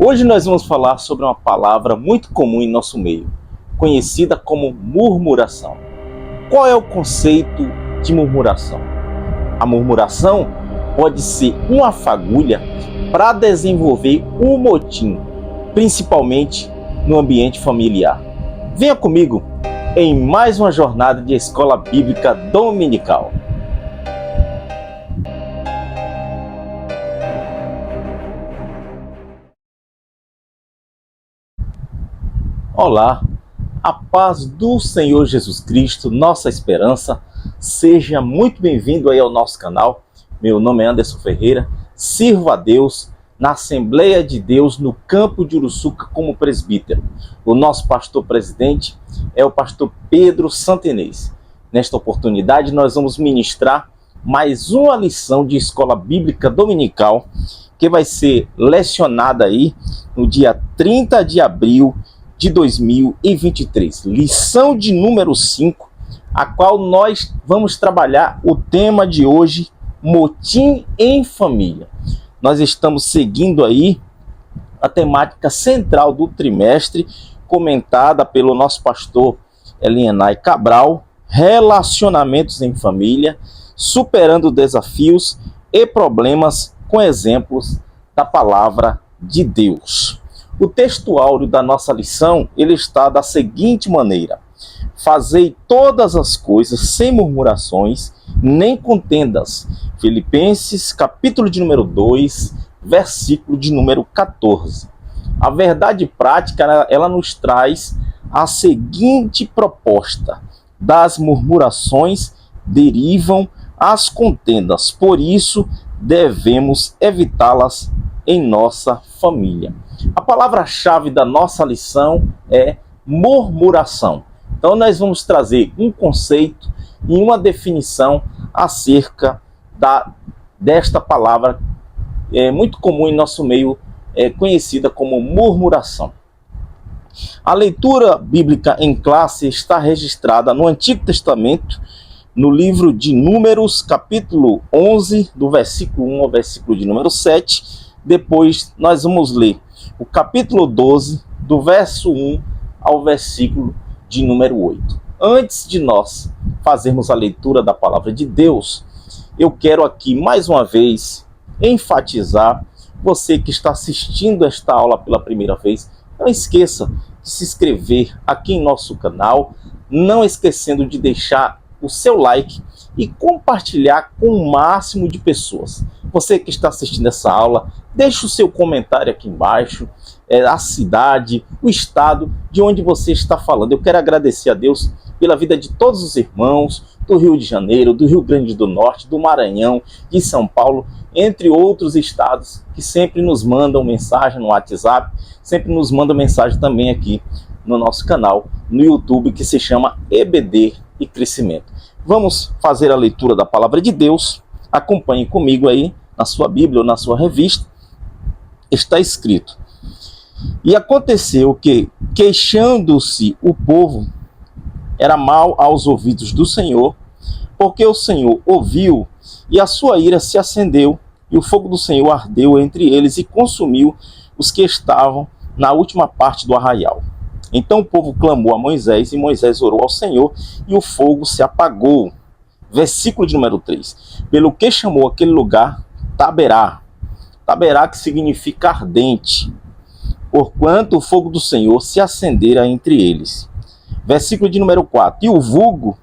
Hoje nós vamos falar sobre uma palavra muito comum em nosso meio, conhecida como murmuração. Qual é o conceito de murmuração? A murmuração pode ser uma fagulha para desenvolver um motim, principalmente no ambiente familiar. Venha comigo em mais uma jornada de escola bíblica dominical. Olá, a paz do Senhor Jesus Cristo, nossa esperança. Seja muito bem-vindo aí ao nosso canal. Meu nome é Anderson Ferreira, sirvo a Deus na Assembleia de Deus no campo de Uruçuca como presbítero. O nosso pastor presidente é o pastor Pedro Santenês. Nesta oportunidade nós vamos ministrar mais uma lição de escola bíblica dominical que vai ser lecionada aí no dia 30 de abril de 2023, lição de número 5, a qual nós vamos trabalhar o tema de hoje, motim em família. Nós estamos seguindo aí a temática central do trimestre, comentada pelo nosso pastor Elienay Cabral, relacionamentos em família, superando desafios e problemas com exemplos da palavra de Deus. O texto áureo da nossa lição, ele está da seguinte maneira: fazei todas as coisas sem murmurações, nem contendas. Filipenses, capítulo de número 2, versículo de número 14. A verdade prática, ela nos traz a seguinte proposta: das murmurações derivam as contendas, por isso devemos evitá-las em nossa família. A palavra-chave da nossa lição é murmuração. Então nós vamos trazer um conceito e uma definição acerca desta palavra muito comum em nosso meio, conhecida como murmuração. A leitura bíblica em classe está registrada no Antigo Testamento, no livro de Números, capítulo 11, do versículo 1 ao versículo de número 7. Depois nós vamos ler o capítulo 12, do verso 1 ao versículo de número 8. Antes de nós fazermos a leitura da palavra de Deus, eu quero aqui mais uma vez enfatizar, você que está assistindo esta aula pela primeira vez, não esqueça de se inscrever aqui em nosso canal, não esquecendo de deixar o seu like e compartilhar com o máximo de pessoas. Você que está assistindo essa aula, deixe o seu comentário aqui embaixo, a cidade, o estado de onde você está falando. Eu quero agradecer a Deus pela vida de todos os irmãos do Rio de Janeiro, do Rio Grande do Norte, do Maranhão, de São Paulo, entre outros estados que sempre nos mandam mensagem no WhatsApp, sempre nos mandam mensagem também aqui no nosso canal, no YouTube, que se chama EBD e Crescimento. Vamos fazer a leitura da palavra de Deus. Acompanhe comigo aí na sua Bíblia ou na sua revista. Está escrito: e aconteceu que, queixando-se o povo, era mal aos ouvidos do Senhor, porque o Senhor ouviu, e a sua ira se acendeu, e o fogo do Senhor ardeu entre eles e consumiu os que estavam na última parte do arraial. Então o povo clamou a Moisés, e Moisés orou ao Senhor, e o fogo se apagou. Versículo de número 3. Pelo que chamou aquele lugar Taberá. Taberá, que significa ardente, porquanto o fogo do Senhor se acendera entre eles. Versículo de número 4. E o vulgo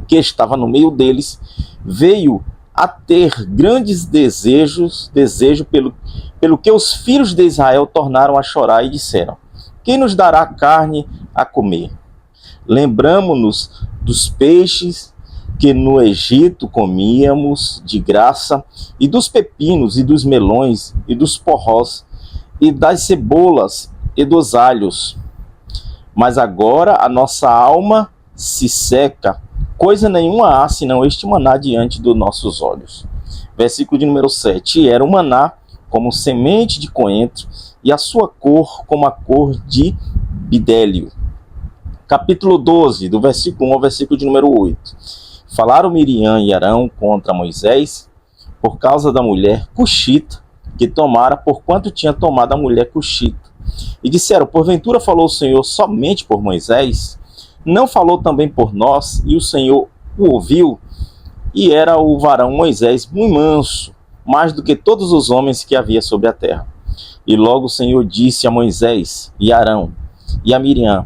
que estava no meio deles veio a ter grandes desejo pelo que os filhos de Israel tornaram a chorar e disseram: quem nos dará carne a comer? Lembramo-nos dos peixes que no Egito comíamos de graça, e dos pepinos, e dos melões, e dos porrós, e das cebolas, e dos alhos. Mas agora a nossa alma se seca, coisa nenhuma há senão este maná diante dos nossos olhos. Versículo de número 7. E era o maná como semente de coentro, e a sua cor como a cor de bidélio. Capítulo 12, do versículo 1 ao versículo de número 8. Falaram Miriam e Arão contra Moisés por causa da mulher cuxita, que tomara, porquanto tinha tomado a mulher cuxita. E disseram: porventura falou o Senhor somente por Moisés? Não falou também por nós? E o Senhor o ouviu. E era o varão Moisés muito manso, mais do que todos os homens que havia sobre a terra. E logo o Senhor disse a Moisés e a Arão e a Miriam: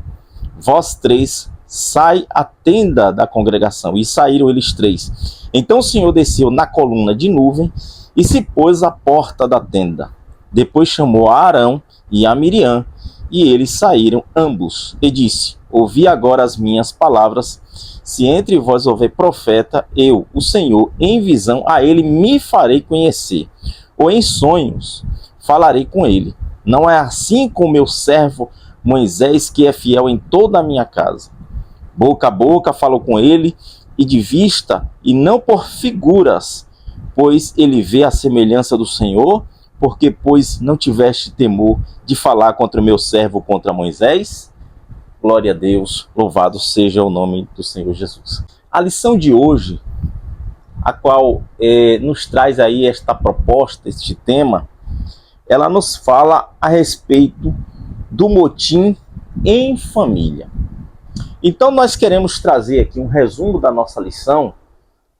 vós três, sai à tenda da congregação. E saíram eles três. Então o Senhor desceu na coluna de nuvem e se pôs à porta da tenda. Depois chamou a Arão e a Miriam, e eles saíram ambos. E disse: ouvi agora as minhas palavras. Se entre vós houver profeta, eu, o Senhor, em visão a ele me farei conhecer, ou em sonhos falarei com ele. Não é assim com o meu servo Moisés, que é fiel em toda a minha casa. Boca a boca falo com ele, e de vista, e não por figuras, pois ele vê a semelhança do Senhor, porque, pois, não tiveste temor de falar contra o meu servo, contra Moisés? Glória a Deus, louvado seja o nome do Senhor Jesus. A lição de hoje, a qual nos traz aí esta proposta, este tema, ela nos fala a respeito do motim em família. Então nós queremos trazer aqui um resumo da nossa lição,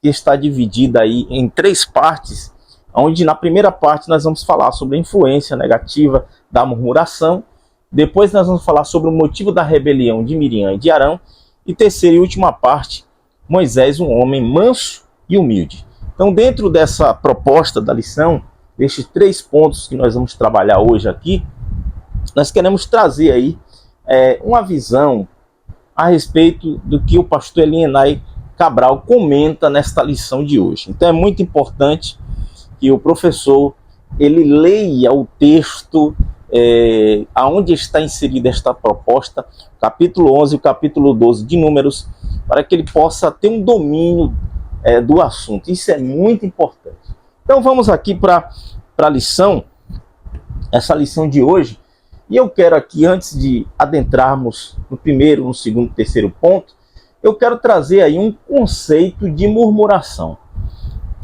que está dividida aí em 3 partes, onde na primeira parte nós vamos falar sobre a influência negativa da murmuração. Depois nós vamos falar sobre o motivo da rebelião de Miriam e de Arão. E terceira e última parte, Moisés, um homem manso e humilde. Então, dentro dessa proposta da lição, destes 3 pontos que nós vamos trabalhar hoje aqui, nós queremos trazer aí uma visão a respeito do que o pastor Elienay Cabral comenta nesta lição de hoje. Então é muito importante que o professor ele leia o texto aonde está inserida esta proposta, capítulo 11 e capítulo 12 de Números, para que ele possa ter um domínio do assunto. Isso é muito importante. Então vamos aqui para a lição, essa lição de hoje, e eu quero aqui, antes de adentrarmos no primeiro, no segundo, terceiro ponto, eu quero trazer aí um conceito de murmuração.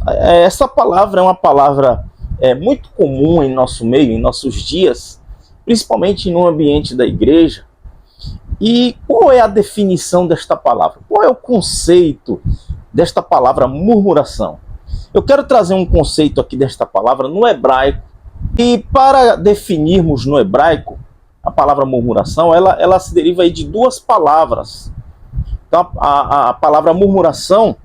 Essa palavra é uma palavra muito comum em nosso meio, em nossos dias, principalmente no ambiente da igreja. E qual é a definição desta palavra? Qual é o conceito desta palavra murmuração? Eu quero trazer um conceito aqui desta palavra no hebraico. E para definirmos no hebraico a palavra murmuração, ela se deriva aí de 2 palavras. Então a palavra murmuração,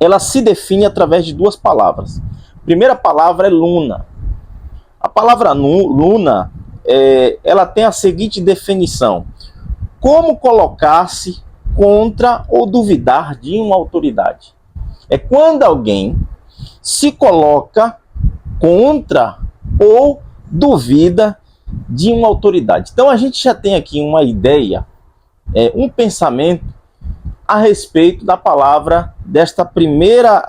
ela se define através de 2 palavras. A primeira palavra é luna. A palavra luna, ela tem a seguinte definição: como colocar-se contra ou duvidar de uma autoridade. É quando alguém se coloca contra ou duvida de uma autoridade. Então a gente já tem aqui uma ideia, um pensamento a respeito da palavra, desta primeira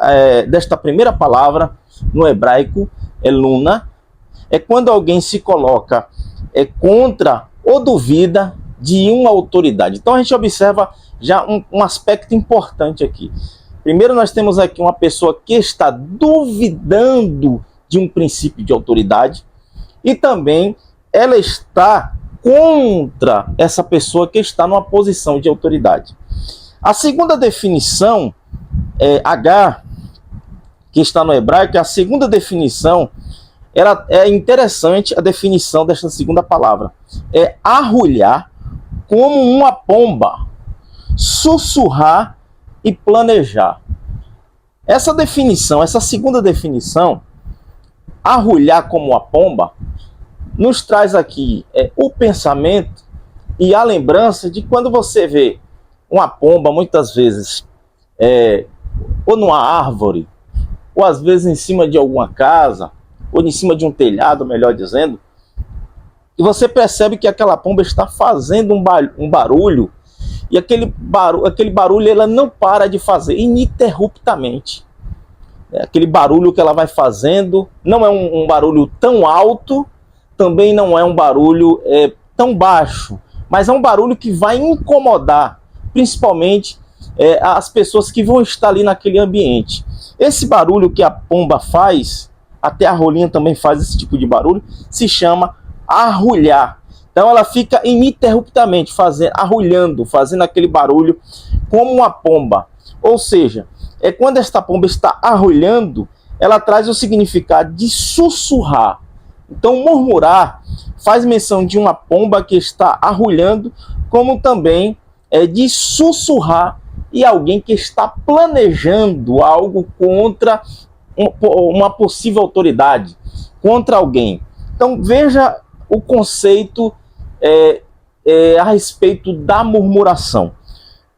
palavra no hebraico, luna. É quando alguém se coloca contra ou duvida de uma autoridade. Então a gente observa já um aspecto importante aqui. Primeiro nós temos aqui uma pessoa que está duvidando de um princípio de autoridade, e também ela está contra essa pessoa que está numa posição de autoridade. A segunda definição, H, que está no hebraico, a segunda definição, é interessante a definição desta segunda palavra. É arrulhar como uma pomba, sussurrar e planejar. Essa definição, essa segunda definição, arrulhar como uma pomba, nos traz aqui o pensamento e a lembrança de quando você vê uma pomba, muitas vezes, ou numa árvore, ou às vezes em cima de alguma casa, ou em cima de um telhado, melhor dizendo, e você percebe que aquela pomba está fazendo um barulho, e aquele barulho ela não para de fazer ininterruptamente. Aquele barulho que ela vai fazendo não é um barulho tão alto, também não é um barulho tão baixo, mas é um barulho que vai incomodar, principalmente as pessoas que vão estar ali naquele ambiente. Esse barulho que a pomba faz, até a rolinha também faz esse tipo de barulho, se chama arrulhar. Então ela fica ininterruptamente arrulhando, fazendo aquele barulho como uma pomba. Ou seja, quando esta pomba está arrulhando, ela traz o significado de sussurrar. Então murmurar faz menção de uma pomba que está arrulhando, como também de sussurrar e alguém que está planejando algo contra uma possível autoridade, contra alguém. Então veja o conceito a respeito da murmuração.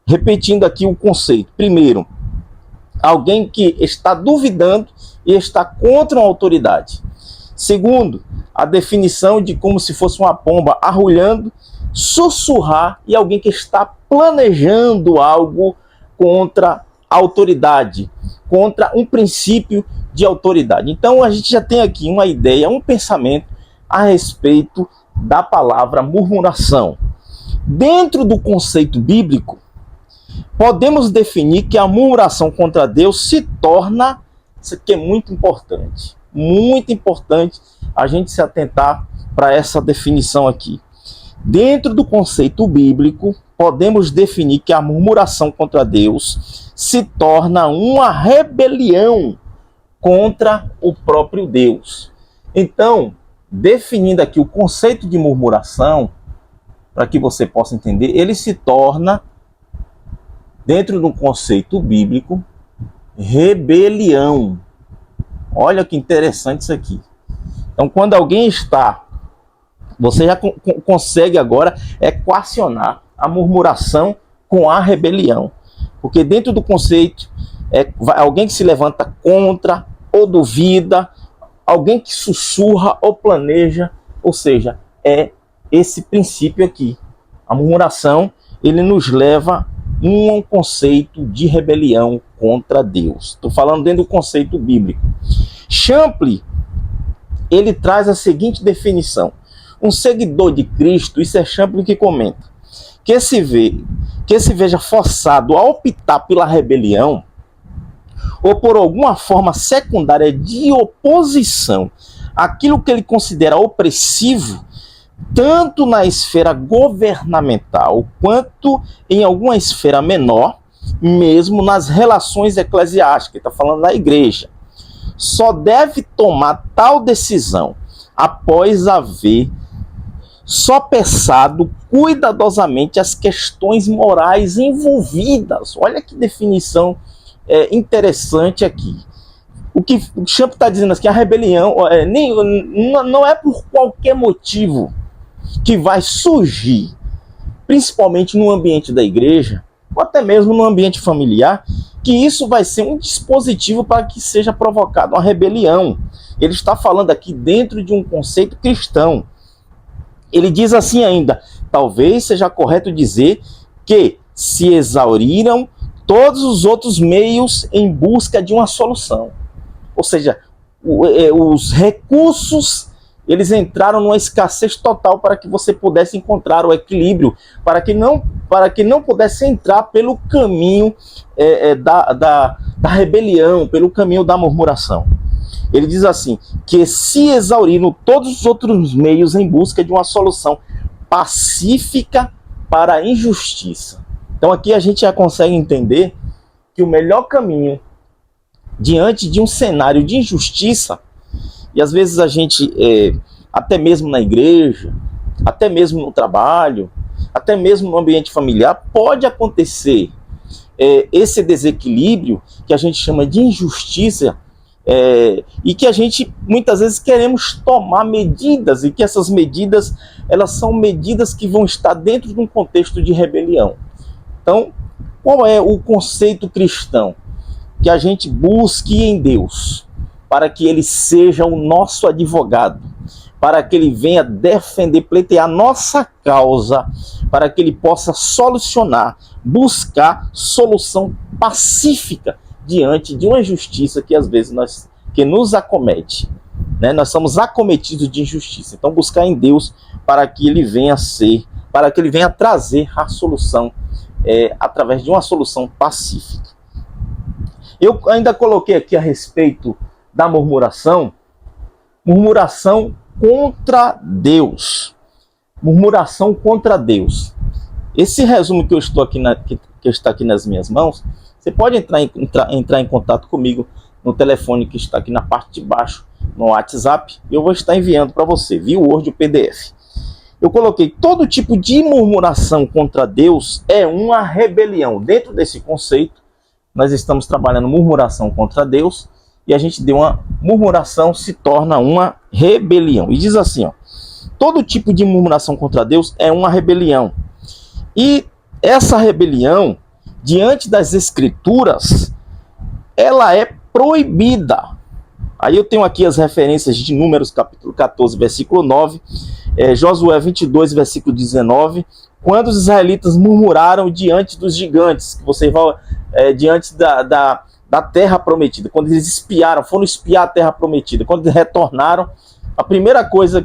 Repetindo aqui o conceito. Primeiro, alguém que está duvidando e está contra uma autoridade. Segundo, a definição de como se fosse uma pomba arrulhando, sussurrar e alguém que está planejando algo contra a autoridade, contra um princípio de autoridade. Então a gente já tem aqui uma ideia, um pensamento a respeito da palavra murmuração. Dentro do conceito bíblico, podemos definir que a murmuração contra Deus se torna, isso aqui é muito importante a gente se atentar para essa definição aqui. Dentro do conceito bíblico, podemos definir que a murmuração contra Deus se torna uma rebelião contra o próprio Deus. Então, definindo aqui o conceito de murmuração, para que você possa entender, ele se torna, dentro do conceito bíblico, rebelião. Olha que interessante isso aqui. Então, quando alguém está, você já consegue agora equacionar a murmuração com a rebelião. Porque dentro do conceito, alguém que se levanta contra ou duvida, alguém que sussurra ou planeja, ou seja, é esse princípio aqui. A murmuração, ele nos leva a um conceito de rebelião contra Deus. Estou falando dentro do conceito bíblico. Champlin, ele traz a seguinte definição. Um seguidor de Cristo, isso é Champlin que comenta, que se veja forçado a optar pela rebelião ou por alguma forma secundária de oposição àquilo que ele considera opressivo, tanto na esfera governamental quanto em alguma esfera menor, mesmo nas relações eclesiásticas, está falando da igreja, só deve tomar tal decisão após haver sopesado cuidadosamente as questões morais envolvidas. Olha que definição interessante aqui. O que o Champ está dizendo aqui, a rebelião não é por qualquer motivo que vai surgir, principalmente no ambiente da igreja, ou até mesmo no ambiente familiar, que isso vai ser um dispositivo para que seja provocada uma rebelião. Ele está falando aqui dentro de um conceito cristão. Ele diz assim ainda, talvez seja correto dizer que se exauriram todos os outros meios em busca de uma solução. Ou seja, os recursos, eles entraram numa escassez total para que você pudesse encontrar o equilíbrio, para que não pudesse entrar pelo caminho da rebelião, pelo caminho da murmuração. Ele diz assim, que se exauriram todos os outros meios em busca de uma solução pacífica para a injustiça. Então aqui a gente já consegue entender que o melhor caminho diante de um cenário de injustiça, e às vezes a gente, até mesmo na igreja, até mesmo no trabalho, até mesmo no ambiente familiar, pode acontecer esse desequilíbrio que a gente chama de injustiça, e que a gente muitas vezes queremos tomar medidas, e que essas medidas, elas são medidas que vão estar dentro de um contexto de rebelião. Então, qual é o conceito cristão? Que a gente busque em Deus, para que Ele seja o nosso advogado, para que Ele venha defender, pleitear a nossa causa, para que Ele possa solucionar, buscar solução pacífica diante de uma injustiça que às vezes nos acomete. Né? Nós somos acometidos de injustiça. Então buscar em Deus para que Ele venha trazer a solução através de uma solução pacífica. Eu ainda coloquei aqui a respeito da murmuração Murmuração contra Deus. Murmuração contra Deus. Esse resumo que eu estou aqui que está aqui nas minhas mãos, você pode entrar em contato comigo no telefone que está aqui na parte de baixo, no WhatsApp, e eu vou estar enviando para você, via Word ou PDF. Eu coloquei todo tipo de murmuração contra Deus é uma rebelião. Dentro desse conceito, nós estamos trabalhando murmuração contra Deus, e a gente deu uma murmuração se torna uma rebelião. E diz assim, ó, todo tipo de murmuração contra Deus é uma rebelião. E essa rebelião, diante das Escrituras, ela é proibida. Aí eu tenho aqui as referências de Números capítulo 14, versículo 9, Josué 22, versículo 19, quando os israelitas murmuraram diante dos gigantes, que você vai diante da terra prometida, quando eles foram espiar a terra prometida, quando eles retornaram, a primeira coisa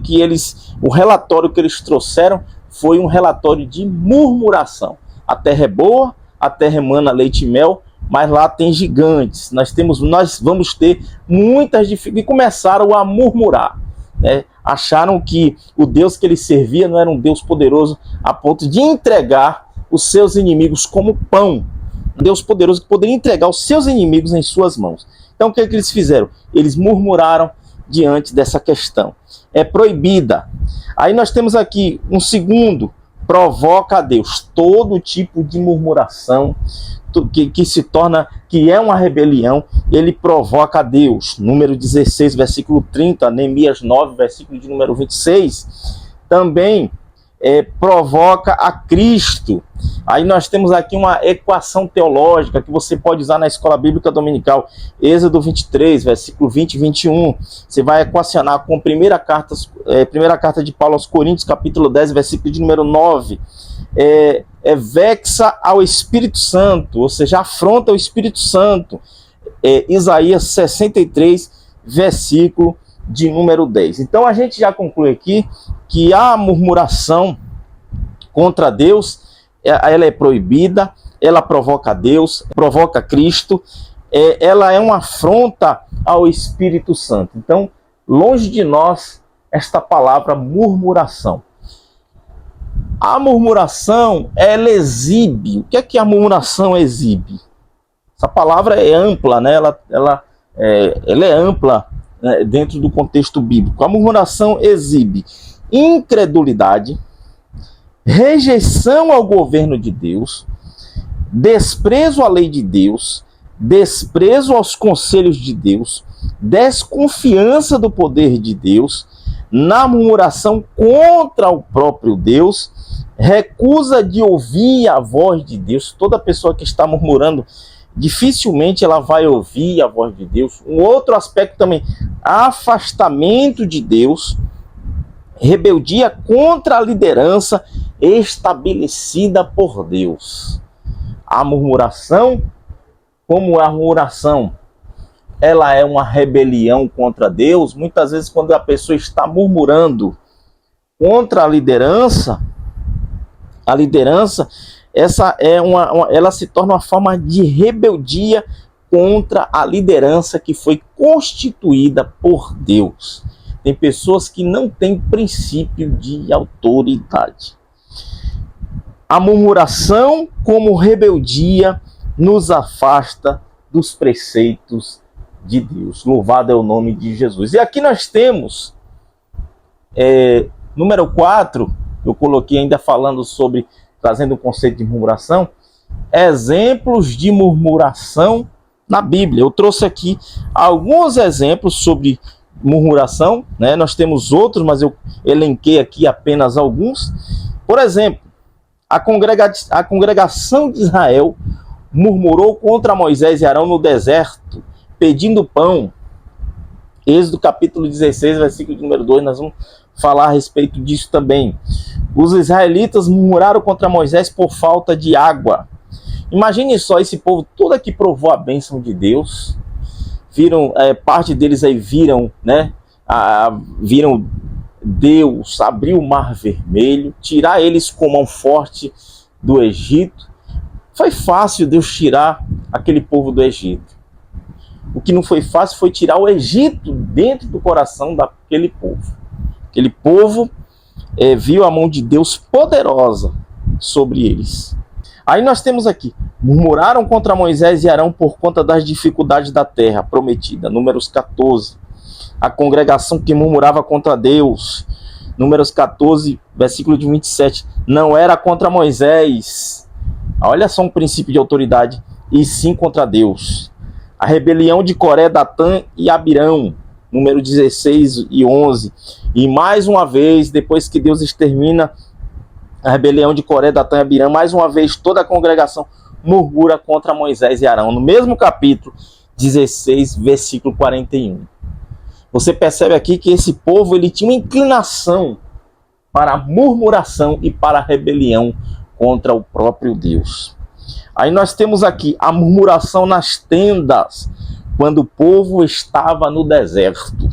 o relatório que eles trouxeram foi um relatório de murmuração. A terra é boa, a terra emana leite e mel, mas lá tem gigantes, nós vamos ter muitas dificuldades, e começaram a murmurar, né? Acharam que o Deus que eles serviam não era um Deus poderoso a ponto de entregar os seus inimigos como pão, um Deus poderoso que poderia entregar os seus inimigos em suas mãos. Então o que eles fizeram? Eles murmuraram diante dessa questão. É proibida. Aí nós temos aqui um segundo, provoca a Deus. Todo tipo de murmuração que é uma rebelião, ele provoca a Deus. Número 16, versículo 30, Neemias 9, versículo de número 26, também provoca a Cristo. Aí nós temos aqui uma equação teológica que você pode usar na escola bíblica dominical, Êxodo 23, versículo 20 e 21, você vai equacionar com a primeira carta de Paulo aos Coríntios, capítulo 10, versículo de número 9, vexa ao Espírito Santo, ou seja, afronta o Espírito Santo, Isaías 63, versículo de número 10. Então a gente já conclui aqui que a murmuração contra Deus, ela é proibida, ela provoca Deus, provoca Cristo, ela é uma afronta ao Espírito Santo. Então, longe de nós esta palavra murmuração. A murmuração, ela exibe. O que é que a murmuração exibe? Essa palavra é ampla, né? Ela é ampla, né, dentro do contexto bíblico. A murmuração exibe incredulidade, rejeição ao governo de Deus, desprezo à lei de Deus, desprezo aos conselhos de Deus, desconfiança do poder de Deus, na murmuração contra o próprio Deus, recusa de ouvir a voz de Deus. Toda pessoa que está murmurando, dificilmente ela vai ouvir a voz de Deus. Um outro aspecto também, afastamento de Deus, rebeldia contra a liderança estabelecida por Deus. A murmuração, como a murmuração, ela é uma rebelião contra Deus. Muitas vezes, quando a pessoa está murmurando contra a liderança, ela se torna uma forma de rebeldia contra a liderança que foi constituída por Deus. Tem pessoas que não têm princípio de autoridade. A murmuração, como rebeldia, nos afasta dos preceitos de Deus. Louvado é o nome de Jesus. E aqui nós temos, número 4, eu coloquei ainda falando sobre, trazendo o conceito de murmuração, exemplos de murmuração na Bíblia. Eu trouxe aqui alguns exemplos sobre murmuração, né? Nós temos outros, mas eu elenquei aqui apenas alguns. Por exemplo, a congregação de Israel murmurou contra Moisés e Arão no deserto, pedindo pão. Êxodo capítulo 16, versículo número 2, nós vamos falar a respeito disso também. Os israelitas murmuraram contra Moisés por falta de água. Imagine só, esse povo todo aqui provou a bênção de Deus. Viram, parte deles aí viram, né? Viram Deus abrir o mar vermelho, tirar eles com mão forte do Egito. Foi fácil Deus tirar aquele povo do Egito. o que não foi fácil foi tirar o Egito dentro do coração daquele povo. Aquele povo viu a mão de Deus poderosa sobre eles. Aí nós temos aqui, murmuraram contra Moisés e Arão por conta das dificuldades da terra prometida, Números 14. A congregação que murmurava contra Deus, Números 14, versículo de 27, não era contra Moisés, olha só um princípio de autoridade, e sim contra Deus. A rebelião de Coré, Datã e Abirão, número 16 e 11. E mais uma vez, depois que Deus extermina a rebelião de Coré, Datã e Abirão, mais uma vez toda a congregação murmura contra Moisés e Arão, no mesmo capítulo 16, versículo 41. Você percebe aqui que esse povo ele tinha uma inclinação para a murmuração e para a rebelião contra o próprio Deus. Aí nós temos aqui a murmuração nas tendas, quando o povo estava no deserto.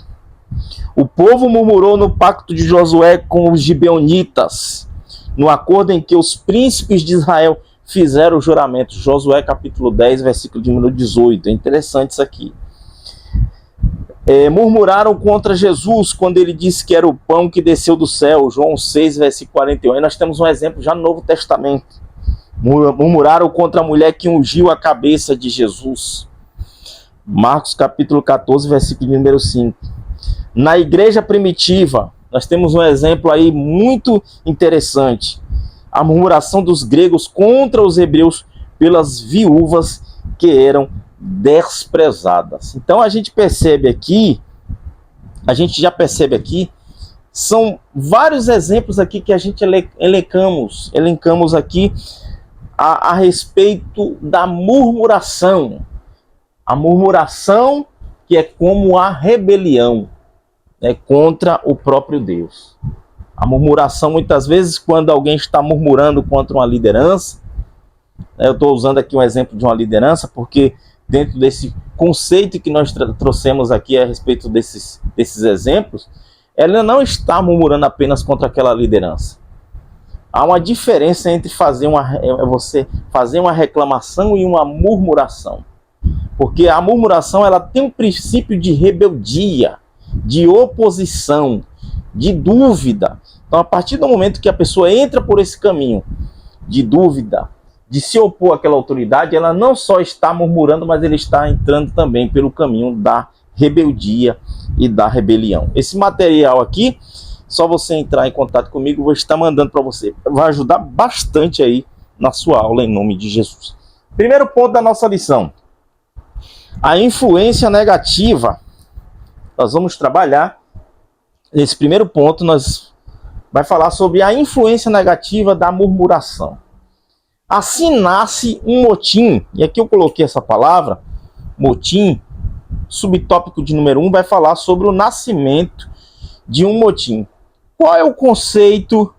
O povo murmurou no pacto de Josué com os gibeonitas, no acordo em que os príncipes de Israel fizeram o juramento. Josué capítulo 10, versículo de número 18. É interessante isso aqui. Murmuraram contra Jesus quando ele disse que era o pão que desceu do céu. João 6, versículo 41. Aí nós temos um exemplo já no Novo Testamento. Murmuraram contra a mulher que ungiu a cabeça de Jesus. Marcos capítulo 14, versículo de número 5. Na igreja primitiva, nós temos um exemplo aí muito interessante. A murmuração dos gregos contra os hebreus pelas viúvas que eram desprezadas. Então a gente já percebe aqui, são vários exemplos aqui que a gente elencamos aqui a respeito da murmuração. A murmuração que é como a rebelião, né, contra o próprio Deus. A murmuração, muitas vezes, quando alguém está murmurando contra uma liderança, eu estou usando aqui um exemplo de uma liderança, porque dentro desse conceito que nós trouxemos aqui a respeito desses exemplos, ela não está murmurando apenas contra aquela liderança. Há uma diferença entre você fazer uma reclamação e uma murmuração. Porque a murmuração ela tem um princípio de rebeldia, de oposição, de dúvida. Então, a partir do momento que a pessoa entra por esse caminho de dúvida, de se opor àquela autoridade, ela não só está murmurando, mas ele está entrando também pelo caminho da rebeldia e da rebelião. Esse material aqui, só você entrar em contato comigo, eu vou estar mandando para você. Vai ajudar bastante aí na sua aula, em nome de Jesus. Primeiro ponto da nossa lição. A influência negativa. Nós vamos trabalhar nesse primeiro ponto, vai falar sobre a influência negativa da murmuração. Assim nasce um motim, e aqui eu coloquei essa palavra, motim, subtópico de número 1, vai falar sobre o nascimento de um motim. Qual é o conceito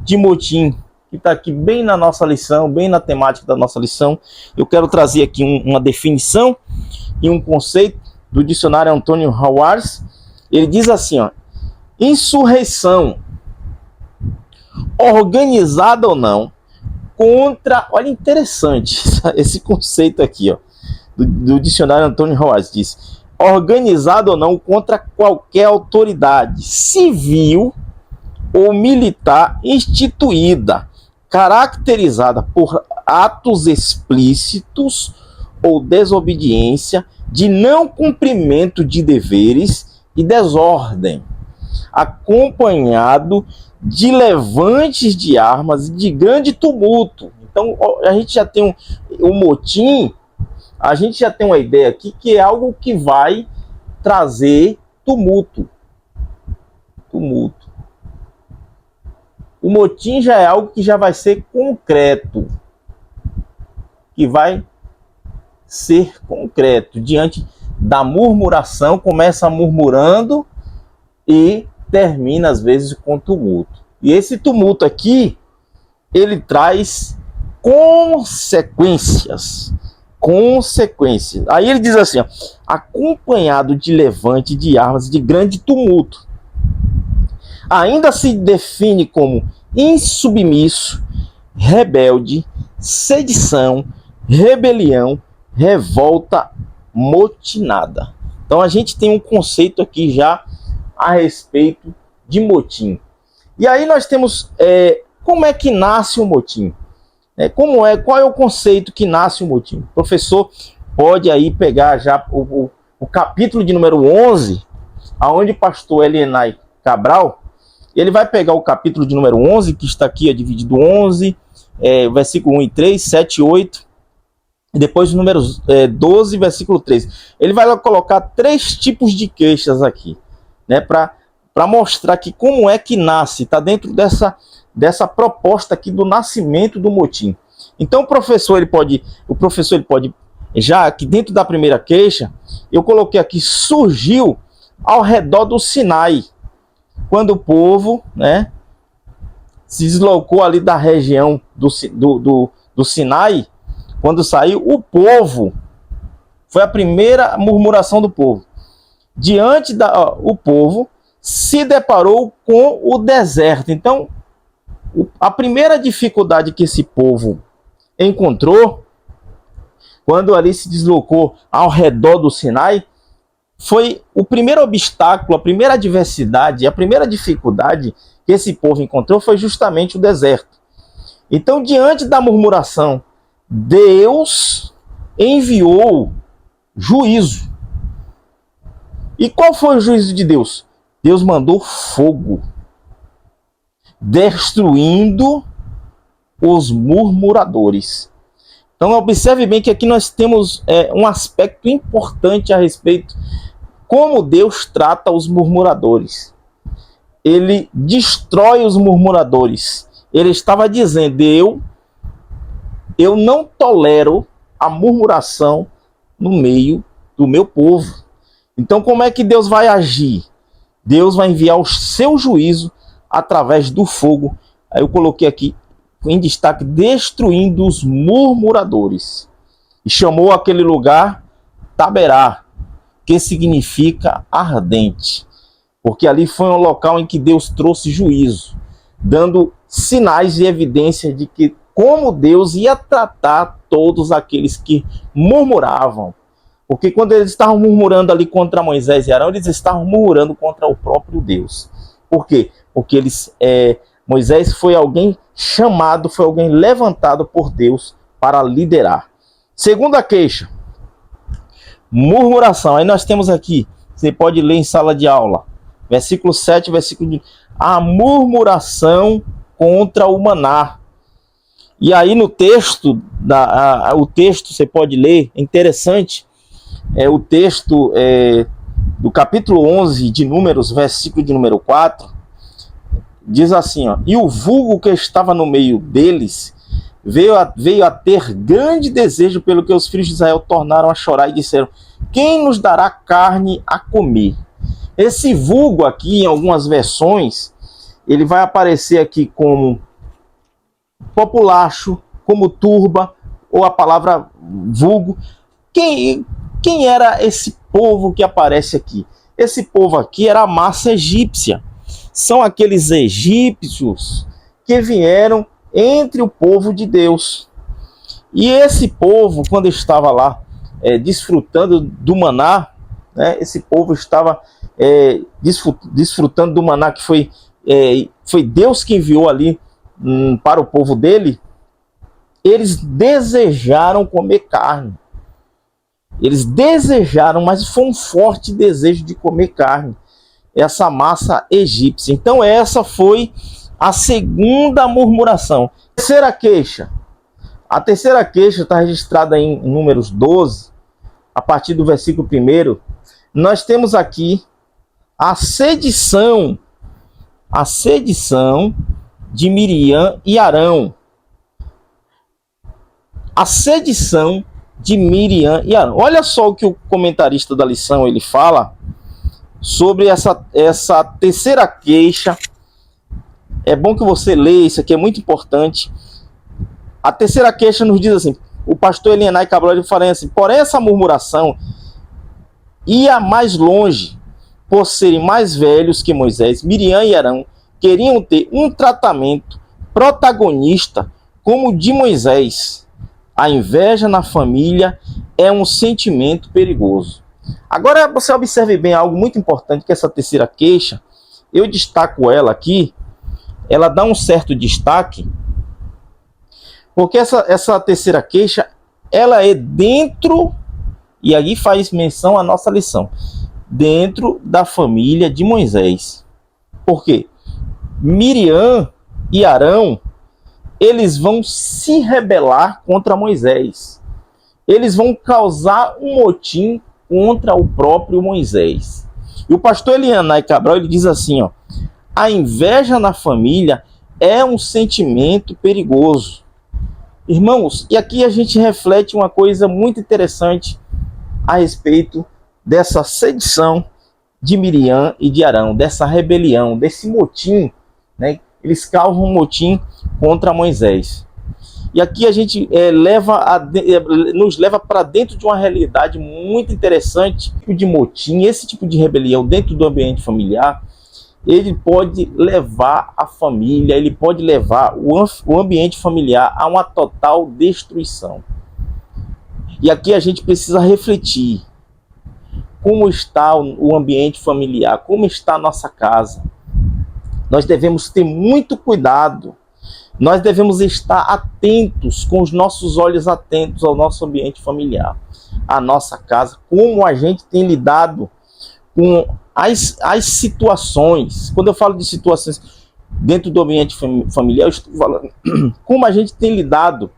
de motim? Que está aqui bem na nossa lição, bem na temática da nossa lição. Eu quero trazer aqui uma definição e um conceito do dicionário Antônio Howard. Ele diz assim, ó, insurreição, organizada ou não, contra, olha interessante esse conceito aqui, ó, do dicionário Antônio Howard, diz, organizado ou não contra qualquer autoridade civil ou militar instituída, caracterizada por atos explícitos ou desobediência, de não cumprimento de deveres e desordem, acompanhado de levantes de armas e de grande tumulto. Então a gente já tem um motim, a gente já tem uma ideia aqui que é algo que vai trazer tumulto. O motim já é algo que já vai ser concreto, que vai ser concreto. Diante da murmuração, começa murmurando e termina às vezes com tumulto. E esse tumulto aqui, ele traz consequências. Aí ele diz assim, ó, acompanhado de levante de armas, de grande tumulto. Ainda se define como insubmisso, rebelde, sedição, rebelião, revolta, motinada. Então a gente tem um conceito aqui já a respeito de motim. E aí nós temos como é que nasce um motim? Qual é o conceito que nasce um motim? O professor pode aí pegar já o capítulo de número 11, aonde o pastor Elienay Cabral, ele vai pegar o capítulo de número 11, que está aqui, dividido 11, versículo 1 e 3, 7 e 8, e depois o número 12, versículo 3. Ele vai colocar 3 tipos de queixas aqui, né, para mostrar que como é que nasce, está dentro dessa proposta aqui do nascimento do motim. Então o professor ele pode, já aqui dentro da primeira queixa, eu coloquei aqui, surgiu ao redor do Sinai, quando o povo, né, se deslocou ali da região do Sinai, quando saiu, o povo, foi a primeira murmuração do povo. O povo se deparou com o deserto. Então, a primeira dificuldade que esse povo encontrou, quando ali se deslocou ao redor do Sinai, foi o primeiro obstáculo, a primeira adversidade, a primeira dificuldade que esse povo encontrou foi justamente o deserto. Então, diante da murmuração, Deus enviou juízo. E qual foi o juízo de Deus? Deus mandou fogo, destruindo os murmuradores. Então observe bem que aqui nós temos um aspecto importante a respeito como Deus trata os murmuradores. Ele destrói os murmuradores. Ele estava dizendo, eu não tolero a murmuração no meio do meu povo. Então como é que Deus vai agir? Deus vai enviar o seu juízo através do fogo. Aí eu coloquei aqui em destaque, destruindo os murmuradores. E chamou aquele lugar Taberá, que significa ardente. Porque ali foi um local em que Deus trouxe juízo, dando sinais e evidências de que como Deus ia tratar todos aqueles que murmuravam. Porque quando eles estavam murmurando ali contra Moisés e Arão, eles estavam murmurando contra o próprio Deus. Por quê? Porque Moisés foi alguém chamado, foi alguém levantado por Deus para liderar. Segunda queixa, murmuração. Aí nós temos aqui, você pode ler em sala de aula, versículo 7, a murmuração contra o maná. E aí no texto, o texto você pode ler, é interessante, o texto do capítulo 11 de Números, versículo de número 4, diz assim, ó, e o vulgo que estava no meio deles veio a ter grande desejo pelo que os filhos de Israel tornaram a chorar e disseram, quem nos dará carne a comer? Esse vulgo aqui, em algumas versões, ele vai aparecer aqui como populacho, como turba, ou a palavra vulgo. Quem era esse povo que aparece aqui? Esse povo aqui era a massa egípcia. São aqueles egípcios que vieram entre o povo de Deus. E esse povo, quando estava lá desfrutando do maná, né, esse povo estava desfrutando do maná que foi Deus que enviou ali para o povo dele. Eles desejaram comer carne. Eles desejaram, mas foi um forte desejo de comer carne. Essa massa egípcia. Então essa foi a segunda murmuração. Terceira queixa. A terceira queixa está registrada em Números 12, a partir do versículo 1. Nós temos aqui a sedição de Miriam e Arão. A sedição de Miriam e Arão. Olha só o que o comentarista da lição ele fala sobre essa terceira queixa. É bom que você leia, isso aqui é muito importante. A terceira queixa nos diz assim, o pastor Elienay Cabral ele fala assim, porém essa murmuração ia mais longe, por serem mais velhos que Moisés. Miriam e Arão queriam ter um tratamento protagonista como o de Moisés. A inveja na família é um sentimento perigoso. Agora você observe bem algo muito importante, que essa terceira queixa, eu destaco ela aqui, ela dá um certo destaque, porque essa terceira queixa, ela é dentro, e aí faz menção à nossa lição, dentro da família de Moisés. Por quê? Miriam e Arão, eles vão se rebelar contra Moisés. Eles vão causar um motim contra o próprio Moisés. E o pastor Elianai Cabral, ele diz assim, ó: a inveja na família é um sentimento perigoso. Irmãos, e aqui a gente reflete uma coisa muito interessante a respeito dessa sedição de Miriam e de Arão, dessa rebelião, desse motim, né? Eles causam um motim contra Moisés. E aqui a gente nos leva para dentro de uma realidade muito interessante, tipo de motim, esse tipo de rebelião dentro do ambiente familiar, ele pode levar a família, ele pode levar o ambiente familiar a uma total destruição. E aqui a gente precisa refletir como está o ambiente familiar, como está a nossa casa. Nós devemos ter muito cuidado, nós devemos estar atentos, com os nossos olhos atentos ao nosso ambiente familiar, à nossa casa, como a gente tem lidado com as situações. Quando eu falo de situações dentro do ambiente familiar, eu estou falando como a gente tem lidado,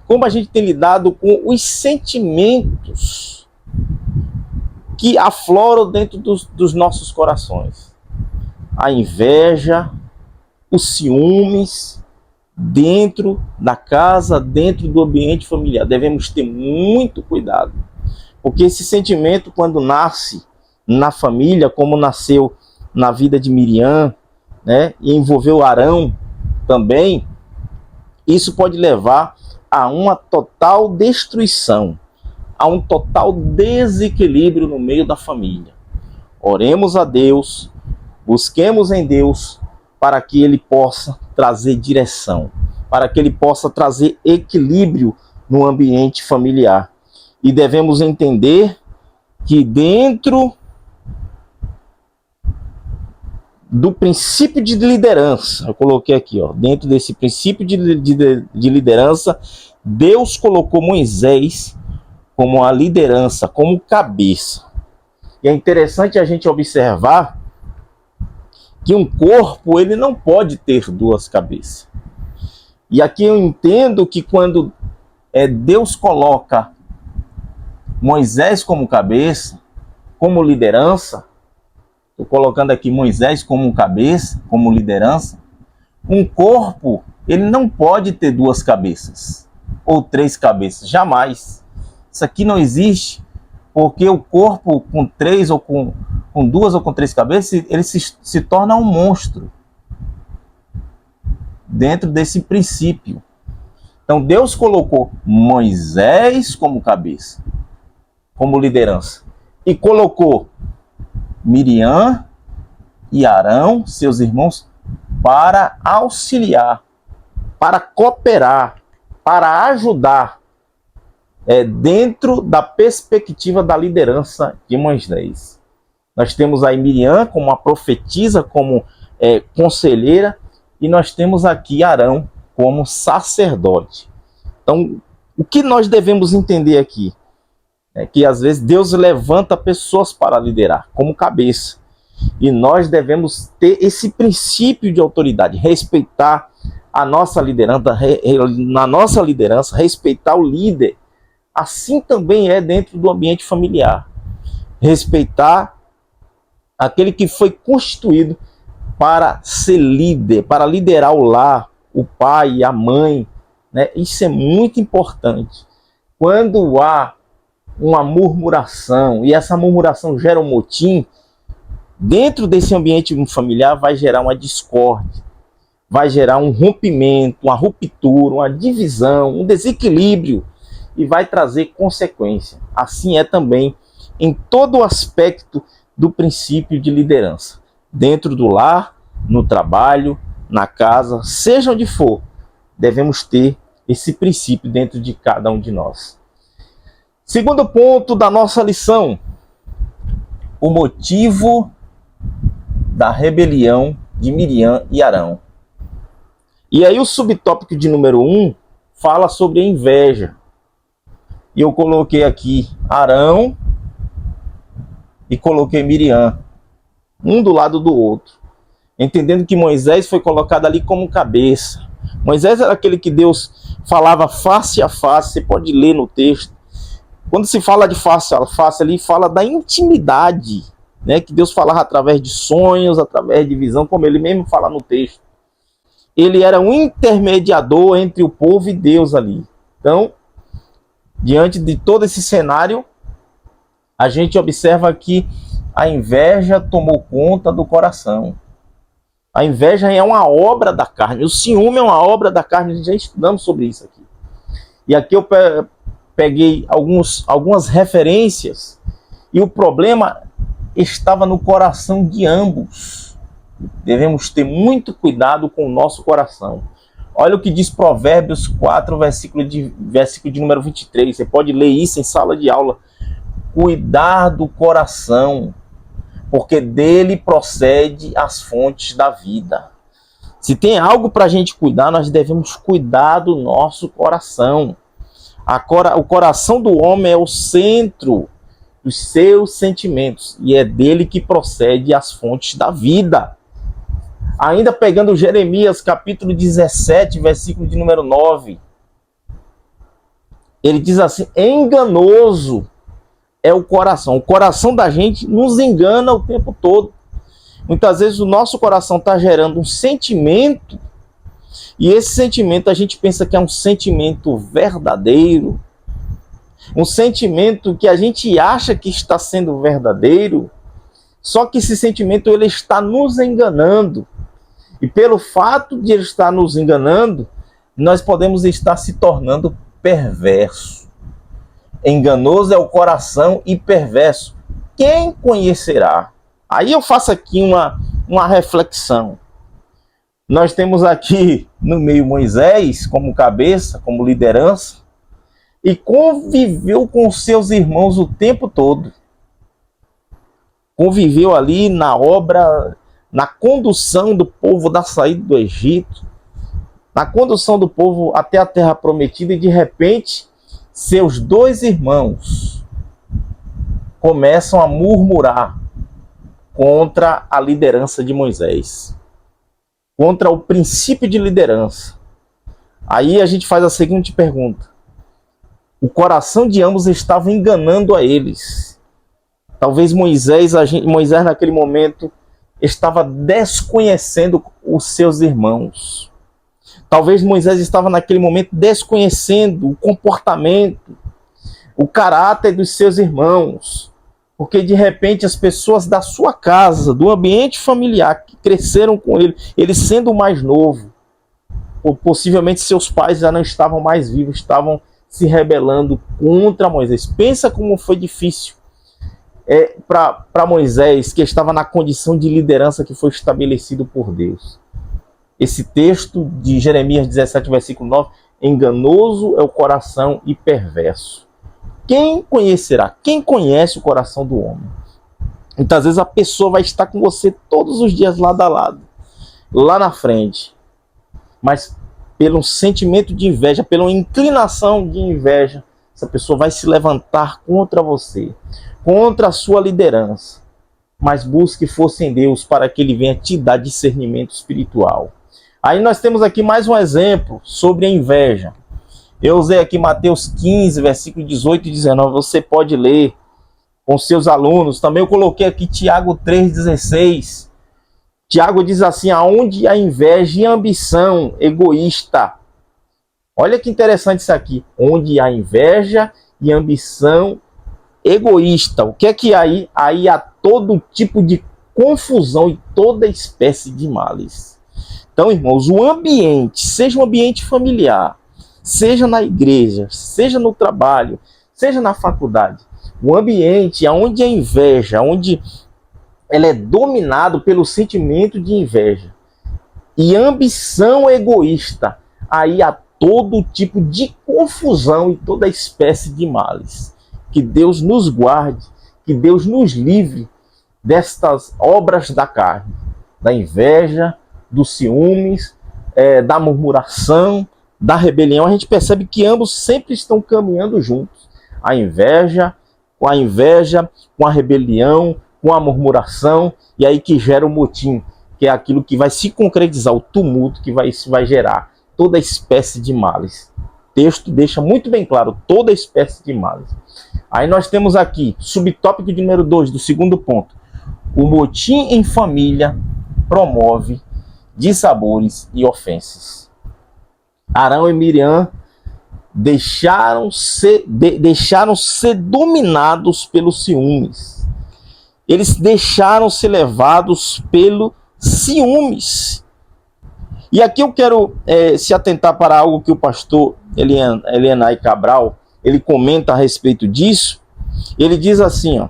com os sentimentos que afloram dentro dos nossos corações. A inveja, os ciúmes dentro da casa, dentro do ambiente familiar. Devemos ter muito cuidado, porque esse sentimento, quando nasce na família, como nasceu na vida de Miriam, né, e envolveu Arão também, isso pode levar a uma total destruição, a um total desequilíbrio no meio da família. Oremos a Deus, busquemos em Deus para que Ele possa trazer direção, para que Ele possa trazer equilíbrio no ambiente familiar. E devemos entender que dentro do princípio de liderança, eu coloquei aqui, ó, dentro desse princípio de liderança, Deus colocou Moisés como a liderança, como cabeça. E é interessante a gente observar que um corpo, ele não pode ter duas cabeças. E aqui eu entendo que quando Deus coloca Moisés como cabeça, como liderança, estou colocando aqui Moisés como cabeça, como liderança, um corpo, ele não pode ter duas cabeças, ou três cabeças, jamais. Isso aqui não existe, porque o corpo com três, ou com duas ou com três cabeças, ele se torna um monstro, dentro desse princípio. Então Deus colocou Moisés como cabeça, como liderança, e colocou Miriam e Arão, seus irmãos, para auxiliar, para cooperar, para ajudar, dentro da perspectiva da liderança de Moisés. Nós temos aí Miriam como uma profetisa, como conselheira, e nós temos aqui Arão como sacerdote. Então, o que nós devemos entender aqui? É que às vezes Deus levanta pessoas para liderar, como cabeça. E nós devemos ter esse princípio de autoridade, respeitar a nossa liderança, na nossa liderança, respeitar o líder. Assim também é dentro do ambiente familiar. Respeitar aquele que foi constituído para ser líder, para liderar o lar, o pai e a mãe, né? Isso é muito importante. Quando há uma murmuração, e essa murmuração gera um motim, dentro desse ambiente familiar vai gerar uma discórdia, vai gerar um rompimento, uma ruptura, uma divisão, um desequilíbrio, e vai trazer consequência. Assim é também em todo o aspecto do princípio de liderança, dentro do lar, no trabalho, na casa, seja onde for, devemos ter esse princípio dentro de cada um de nós. Segundo ponto da nossa lição, o motivo da rebelião de Miriam e Arão. E aí o subtópico de número 1 fala sobre a inveja. E eu coloquei aqui Arão e coloquei Miriam, um do lado do outro, entendendo que Moisés foi colocado ali como cabeça. Moisés era aquele que Deus falava face a face, você pode ler no texto. Quando se fala de face a face ali, fala da intimidade, né, que Deus falava através de sonhos, através de visão, como ele mesmo fala no texto. Ele era um intermediador entre o povo e Deus ali. Então, diante de todo esse cenário, a gente observa que a inveja tomou conta do coração. A inveja é uma obra da carne. O ciúme é uma obra da carne. A gente já estudamos sobre isso aqui. E aqui eu peguei algumas referências. E o problema estava no coração de ambos. Devemos ter muito cuidado com o nosso coração. Olha o que diz Provérbios 4, versículo de número 23. Você pode ler isso em sala de aula. Cuidar do coração, porque dele procede as fontes da vida. Se tem algo para a gente cuidar, nós devemos cuidar do nosso coração. O coração do homem é o centro dos seus sentimentos, e é dele que procede as fontes da vida. Ainda pegando Jeremias, capítulo 17, versículo de número 9. Ele diz assim: enganoso é o coração. O coração da gente nos engana o tempo todo. Muitas vezes o nosso coração está gerando um sentimento, e esse sentimento a gente pensa que é um sentimento verdadeiro, um sentimento que a gente acha que está sendo verdadeiro, só que esse sentimento ele está nos enganando. E pelo fato de ele estar nos enganando, nós podemos estar se tornando perverso. Enganoso é o coração e perverso. Quem conhecerá? Aí eu faço aqui uma reflexão. Nós temos aqui no meio Moisés como cabeça, como liderança, e conviveu com seus irmãos o tempo todo. Conviveu ali na obra, na condução do povo da saída do Egito, na condução do povo até a terra prometida, e de repente seus dois irmãos começam a murmurar contra a liderança de Moisés, contra o princípio de liderança. Aí a gente faz a seguinte pergunta: o coração de ambos estava enganando a eles. Talvez Moisés naquele momento estava desconhecendo os seus irmãos. Talvez Moisés estava naquele momento desconhecendo o comportamento, o caráter dos seus irmãos. Porque de repente as pessoas da sua casa, do ambiente familiar, que cresceram com ele sendo o mais novo, ou possivelmente seus pais já não estavam mais vivos, estavam se rebelando contra Moisés. Pensa como foi difícil para Moisés, que estava na condição de liderança que foi estabelecido por Deus. Esse texto de Jeremias 17, versículo 9, enganoso é o coração e perverso. Quem conhecerá? Quem conhece o coração do homem? Muitas vezes a pessoa vai estar com você todos os dias lado a lado, lá na frente, mas pelo sentimento de inveja, pela inclinação de inveja, essa pessoa vai se levantar contra você, contra a sua liderança. Mas busque força em Deus para que Ele venha te dar discernimento espiritual. Aí nós temos aqui mais um exemplo sobre a inveja. Eu usei aqui Mateus 15, versículo 18 e 19. Você pode ler com seus alunos. Também eu coloquei aqui Tiago 3,16. Tiago diz assim: aonde há inveja e ambição egoísta. Olha que interessante isso aqui. Onde há inveja e ambição egoísta. O que é que há aí? Aí há todo tipo de confusão e toda espécie de males. Então, irmãos, o ambiente, seja um ambiente familiar, seja na igreja, seja no trabalho, seja na faculdade, o ambiente onde a inveja, onde ela é dominado pelo sentimento de inveja e ambição egoísta, aí há todo tipo de confusão e toda espécie de males. Que Deus nos guarde, que Deus nos livre destas obras da carne, da inveja, dos ciúmes, da murmuração, da rebelião. A gente percebe que ambos sempre estão caminhando juntos. A inveja, com a rebelião, com a murmuração, e aí que gera o motim, que é aquilo que vai se concretizar, o tumulto que vai gerar toda espécie de males. O texto deixa muito bem claro, toda espécie de males. Aí nós temos aqui, subtópico de número 2, do segundo ponto. O motim em família promove dissabores e ofensas. Arão e Miriam deixaram ser dominados pelos ciúmes. Eles deixaram ser levados pelo ciúmes. E aqui eu quero se atentar para algo que o pastor Elienay Cabral, ele comenta a respeito disso. Ele diz assim, ó,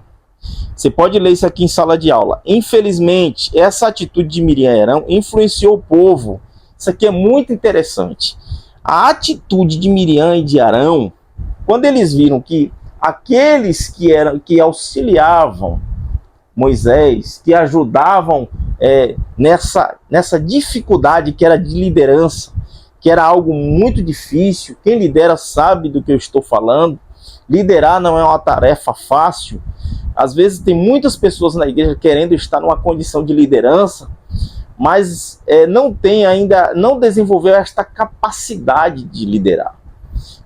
você pode ler isso aqui em sala de aula. Infelizmente, essa atitude de Miriam e Arão influenciou o povo. Isso aqui é muito interessante. A atitude de Miriam e de Arão, quando eles viram que aqueles que auxiliavam Moisés, que ajudavam nessa dificuldade que era de liderança, que era algo muito difícil, quem lidera sabe do que eu estou falando. Liderar não é uma tarefa fácil. Às vezes tem muitas pessoas na igreja querendo estar numa condição de liderança, mas não desenvolveu esta capacidade de liderar.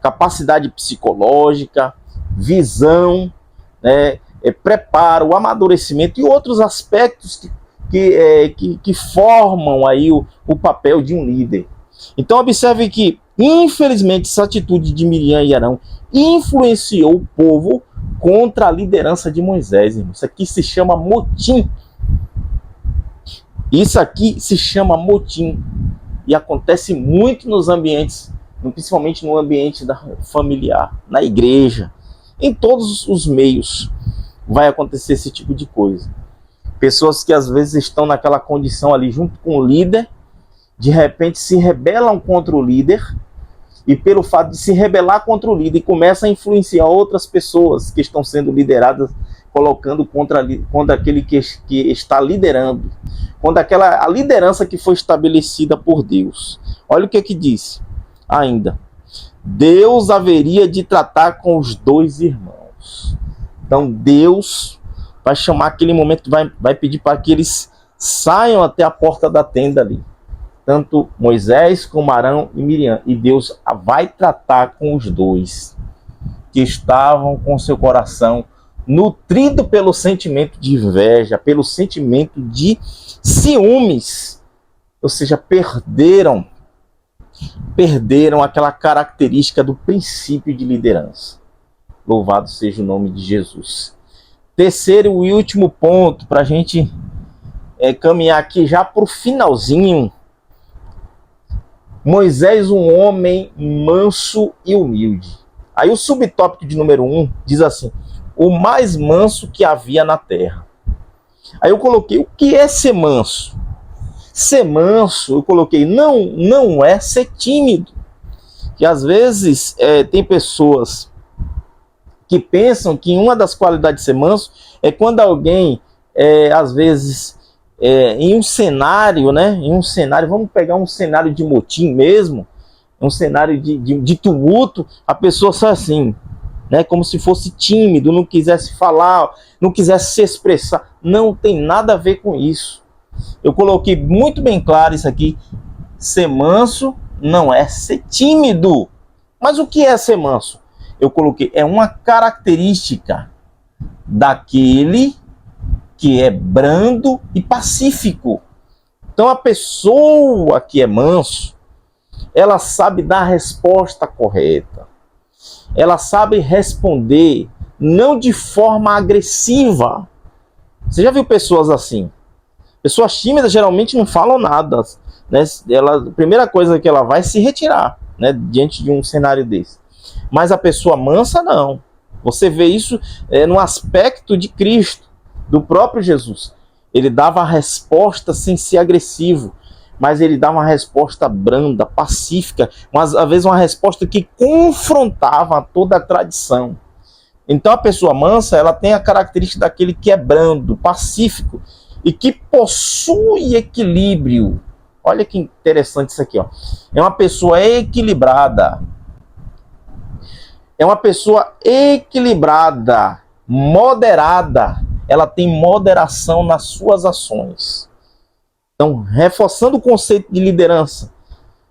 Capacidade psicológica, visão, preparo, amadurecimento e outros aspectos que formam aí o papel de um líder. Então observe que, infelizmente, essa atitude de Miriam e Arão influenciou o povo contra a liderança de Moisés, irmão. Isso aqui se chama motim. Isso aqui se chama motim. E acontece muito nos ambientes, principalmente no ambiente familiar, na igreja, em todos os meios vai acontecer esse tipo de coisa. Pessoas que às vezes estão naquela condição ali junto com o líder, de repente se rebelam contra o líder, e pelo fato de se rebelar contra o líder, começa a influenciar outras pessoas que estão sendo lideradas, colocando contra aquele que está liderando, contra a liderança que foi estabelecida por Deus. Olha o que diz ainda. Deus haveria de tratar com os dois irmãos. Então Deus vai chamar aquele momento, vai pedir para que eles saiam até a porta da tenda ali. Tanto Moisés como Arão e Miriam. E Deus vai tratar com os dois que estavam com seu coração nutrido pelo sentimento de inveja, pelo sentimento de ciúmes. Ou seja, perderam aquela característica do princípio de liderança. Louvado seja o nome de Jesus. Terceiro e último ponto, para a gente caminhar aqui já para o finalzinho. Moisés, um homem manso e humilde. Aí o subtópico de número 1 diz assim: o mais manso que havia na terra. Aí eu coloquei, o que é ser manso? Ser manso, eu coloquei, não é ser tímido. Que às vezes tem pessoas que pensam que uma das qualidades de ser manso é quando alguém, às vezes, em um cenário, vamos pegar um cenário de motim mesmo, um cenário de tumulto, a pessoa sai assim, como se fosse tímido, não quisesse falar, não quisesse se expressar. Não tem nada a ver com isso. Eu coloquei muito bem claro isso aqui. Ser manso não é ser tímido. Mas o que é ser manso? Eu coloquei, é uma característica daquele que é brando e pacífico. Então a pessoa que é manso, ela sabe dar a resposta correta. Ela sabe responder, não de forma agressiva. Você já viu pessoas assim? Pessoas tímidas geralmente não falam nada, a primeira coisa que ela vai é se retirar, diante de um cenário desse. Mas a pessoa mansa não. Você vê isso no aspecto de Cristo, do próprio Jesus. Ele dava a resposta sem ser agressivo, mas ele dá uma resposta branda, pacífica, mas às vezes uma resposta que confrontava toda a tradição. Então a pessoa mansa, ela tem a característica daquele que é brando, pacífico e que possui equilíbrio. Olha que interessante isso aqui, ó. É uma pessoa equilibrada. É uma pessoa equilibrada, moderada. Ela tem moderação nas suas ações. Então, reforçando o conceito de liderança.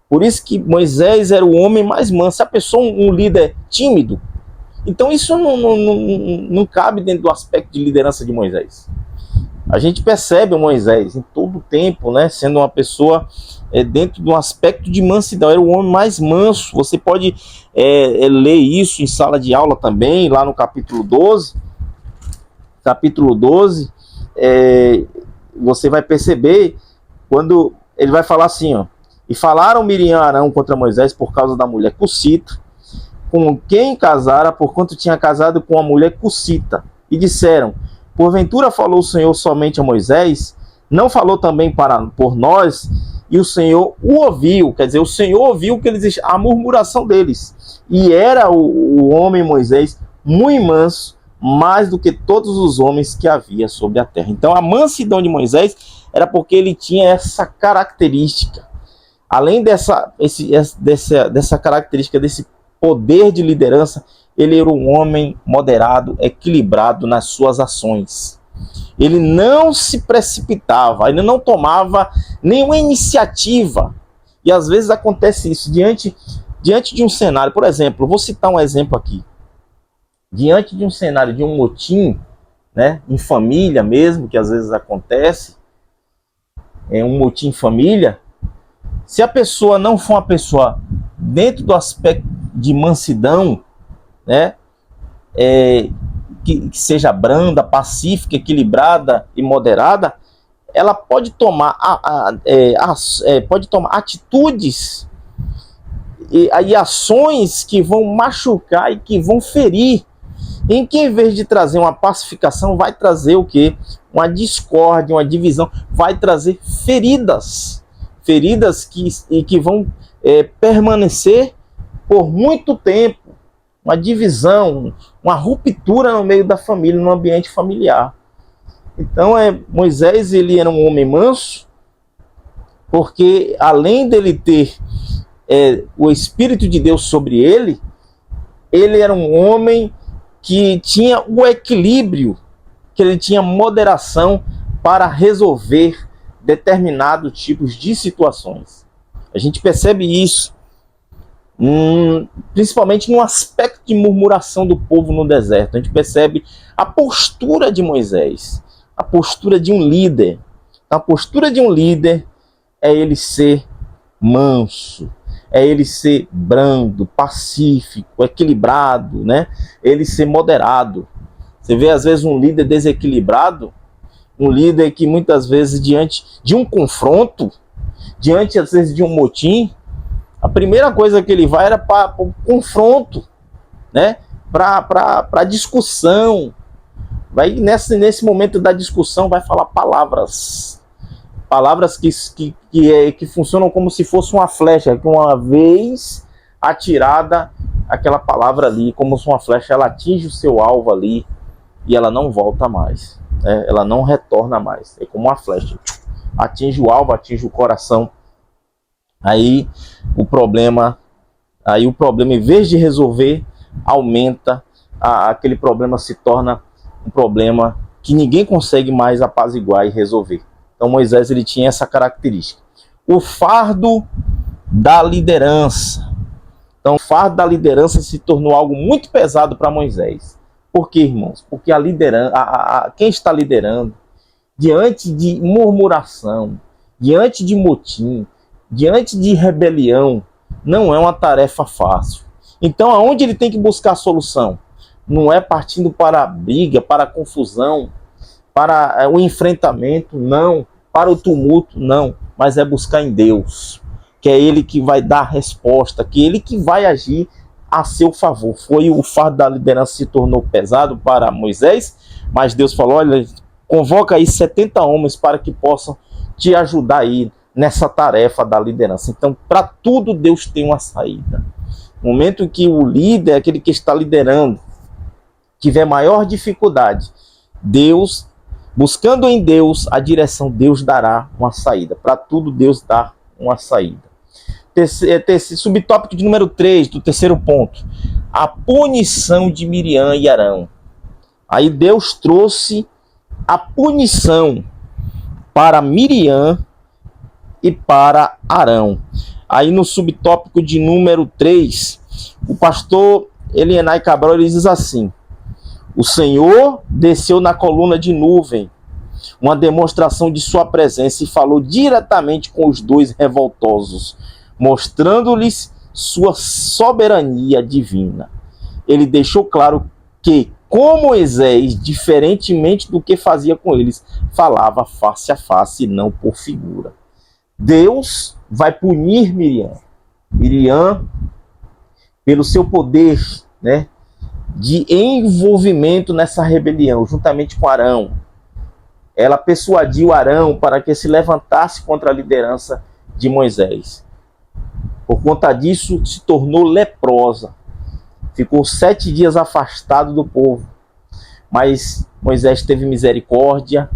Por isso que Moisés era o homem mais manso. Se a pessoa, um líder tímido, então isso não cabe dentro do aspecto de liderança de Moisés. A gente percebe o Moisés em todo o tempo, né, sendo uma pessoa dentro do aspecto de mansidão. Era o homem mais manso. Você pode ler isso em sala de aula também, lá no capítulo 12. Capítulo 12, você vai perceber quando ele vai falar assim, ó: e falaram Miriam e Arão contra Moisés por causa da mulher cussita, com quem casara, porquanto tinha casado com uma mulher cussita. E disseram: porventura falou o Senhor somente a Moisés? Não falou também por nós? E o Senhor o ouviu. Quer dizer, o Senhor ouviu que eles, a murmuração deles. E era o homem Moisés muito manso, mais do que todos os homens que havia sobre a terra. Então a mansidão de Moisés era porque ele tinha essa característica. Além dessa característica, desse poder de liderança, ele era um homem moderado, equilibrado nas suas ações. Ele não se precipitava, ele não tomava nenhuma iniciativa. E às vezes acontece isso diante de um cenário. Por exemplo, vou citar um exemplo aqui. Diante de um cenário de um motim, né, em família mesmo, que às vezes acontece, um motim em família, se a pessoa não for uma pessoa dentro do aspecto de mansidão, né, que seja branda, pacífica, equilibrada e moderada, ela pode tomar, pode tomar atitudes e ações que vão machucar e que vão ferir, em que em vez de trazer uma pacificação, vai trazer o quê? Uma discórdia, uma divisão, vai trazer feridas que vão permanecer por muito tempo, uma divisão, uma ruptura no meio da família, no ambiente familiar. Então Moisés, ele era um homem manso, porque além dele ter o Espírito de Deus sobre ele, ele era um homem que tinha o equilíbrio, que ele tinha moderação para resolver determinados tipos de situações. A gente percebe isso, principalmente no aspecto de murmuração do povo no deserto. A gente percebe a postura de Moisés, a postura de um líder. A postura de um líder é ele ser manso, é ele ser brando, pacífico, equilibrado, né? Ele ser moderado. Você vê às vezes um líder desequilibrado, um líder que muitas vezes diante de um confronto, diante às vezes de um motim, a primeira coisa que ele vai era para o confronto, né? Para discussão. Vai nesse momento da discussão vai falar palavras que funcionam como se fosse uma flecha, que uma vez atirada, aquela palavra ali, como se uma flecha, ela atinge o seu alvo ali e ela não volta mais, né? Ela não retorna mais. É como uma flecha, atinge o alvo, atinge o coração. Aí o problema, em vez de resolver, aumenta, aquele problema se torna um problema que ninguém consegue mais apaziguar e resolver. Então Moisés, ele tinha essa característica. O fardo da liderança. Então o fardo da liderança se tornou algo muito pesado para Moisés. Por quê, irmãos? Porque quem está liderando, diante de murmuração, diante de motim, diante de rebelião, não é uma tarefa fácil. Então aonde ele tem que buscar a solução? Não é partindo para a briga, para a confusão, para o enfrentamento, não, para o tumulto, não, mas é buscar em Deus, que é Ele que vai dar a resposta, que é Ele que vai agir a seu favor. Foi o fardo da liderança se tornou pesado para Moisés, mas Deus falou: olha, convoca aí 70 homens para que possam te ajudar aí nessa tarefa da liderança. Então, para tudo Deus tem uma saída. No momento que o líder, aquele que está liderando, tiver maior dificuldade, Deus, buscando em Deus a direção, Deus dará uma saída. Para tudo Deus dá uma saída. Esse subtópico de número 3, do terceiro ponto, a punição de Miriam e Arão. Aí Deus trouxe a punição para Miriam e para Arão. Aí no subtópico de número 3, o pastor Elienay Cabral ele diz assim: o Senhor desceu na coluna de nuvem, uma demonstração de sua presença, e falou diretamente com os dois revoltosos, mostrando-lhes sua soberania divina. Ele deixou claro que, com Moisés, diferentemente do que fazia com eles, falava face a face e não por figura. Deus vai punir Miriam. Miriam, pelo seu poder, né, de envolvimento nessa rebelião, juntamente com Arão. Ela persuadiu Arão para que se levantasse contra a liderança de Moisés. Por conta disso, se tornou leprosa. Ficou 7 dias afastado do povo. Mas Moisés teve misericórdia.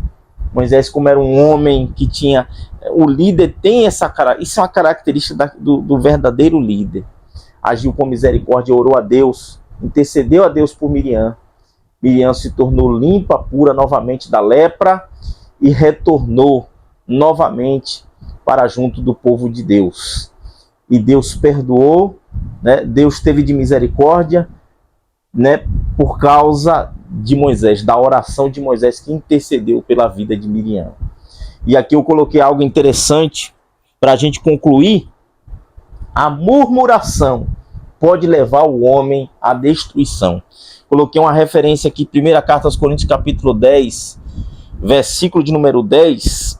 Moisés, como era um homem que tinha... O líder tem essa característica. Isso é uma característica do verdadeiro líder. Agiu com misericórdia, orou a Deus, intercedeu a Deus por Miriam. Miriam se tornou limpa, pura novamente da lepra e retornou novamente para junto do povo de Deus. E Deus perdoou, né? Deus teve de misericórdia, né? Por causa de Moisés, da oração de Moisés que intercedeu pela vida de Miriam. E aqui eu coloquei algo interessante para a gente concluir. A murmuração pode levar o homem à destruição. Coloquei uma referência aqui, 1ª Carta aos Coríntios, capítulo 10, versículo de número 10.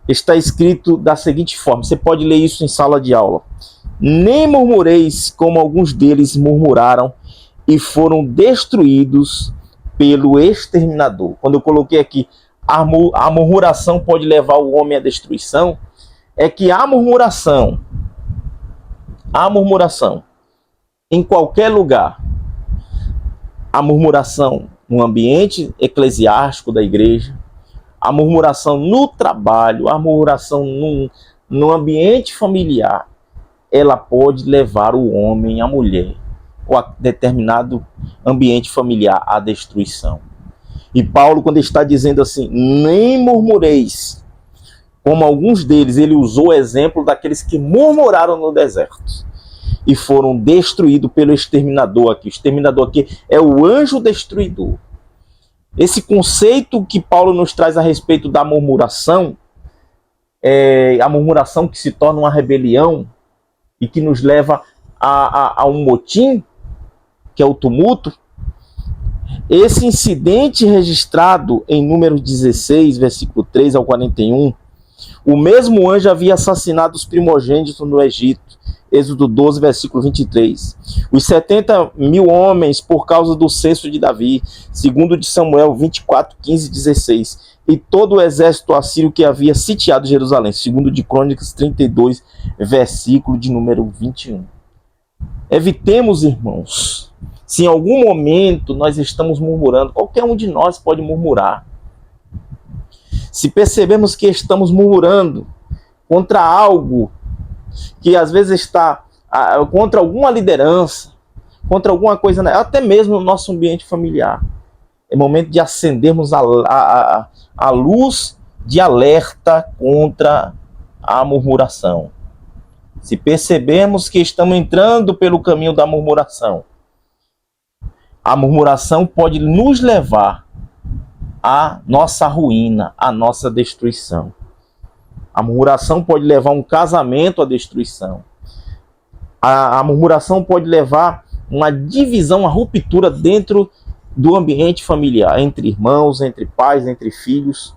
Está escrito da seguinte forma, você pode ler isso em sala de aula: nem murmureis como alguns deles murmuraram e foram destruídos pelo exterminador. Quando eu coloquei aqui, a murmuração pode levar o homem à destruição, é que a murmuração em qualquer lugar, a murmuração no ambiente eclesiástico da igreja, a murmuração no trabalho, a murmuração no ambiente familiar, ela pode levar o homem, a mulher, ou a determinado ambiente familiar à destruição. E Paulo, quando está dizendo assim, nem murmureis, como alguns deles, ele usou o exemplo daqueles que murmuraram no deserto e foram destruídos pelo exterminador aqui. O exterminador aqui é o anjo destruidor. Esse conceito que Paulo nos traz a respeito da murmuração, a murmuração que se torna uma rebelião e que nos leva a um motim, que é o tumulto. Esse incidente registrado em Números 16, versículo 3 ao 41, o mesmo anjo havia assassinado os primogênitos no Egito. Êxodo 12, versículo 23. Os 70.000 homens por causa do censo de Davi, segundo de Samuel 24, 15 e 16. E todo o exército assírio que havia sitiado Jerusalém, segundo de Crônicas 32, versículo de número 21. Evitemos, irmãos, se em algum momento nós estamos murmurando, qualquer um de nós pode murmurar. Se percebemos que estamos murmurando contra algo que às vezes está contra alguma liderança, contra alguma coisa, até mesmo no nosso ambiente familiar, é momento de acendermos a luz de alerta contra a murmuração. Se percebemos que estamos entrando pelo caminho da murmuração, a murmuração pode nos levar à nossa ruína, à nossa destruição. A murmuração pode levar um casamento à destruição. A murmuração pode levar uma divisão, uma ruptura dentro do ambiente familiar, entre irmãos, entre pais, entre filhos,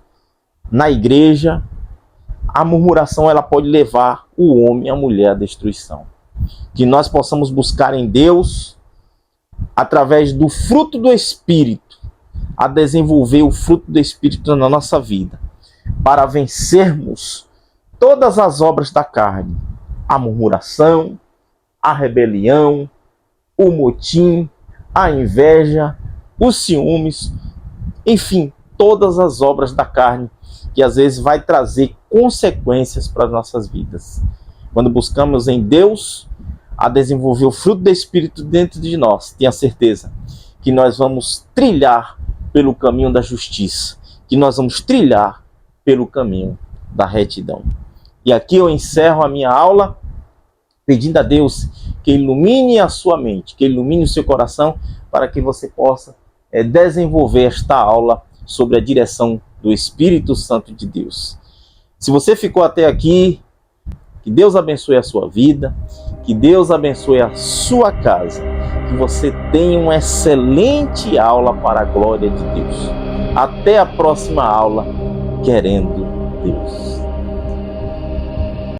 na igreja. A murmuração ela pode levar o homem e a mulher à destruição. Que nós possamos buscar em Deus, através do fruto do Espírito, a desenvolver o fruto do Espírito na nossa vida. para vencermos todas as obras da carne, a murmuração, a rebelião, o motim, a inveja, os ciúmes, enfim, todas as obras da carne que às vezes vai trazer consequências para as nossas vidas. Quando buscamos em Deus a desenvolver o fruto do Espírito dentro de nós, tenha certeza que nós vamos trilhar pelo caminho da justiça, que nós vamos trilhar pelo caminho da retidão. E aqui eu encerro a minha aula pedindo a Deus que ilumine a sua mente, que ilumine o seu coração, para que você possa desenvolver esta aula sobre a direção do Espírito Santo de Deus. Se você ficou até aqui, que Deus abençoe a sua vida, que Deus abençoe a sua casa, que você tenha uma excelente aula para a glória de Deus. Até a próxima aula, querendo Deus.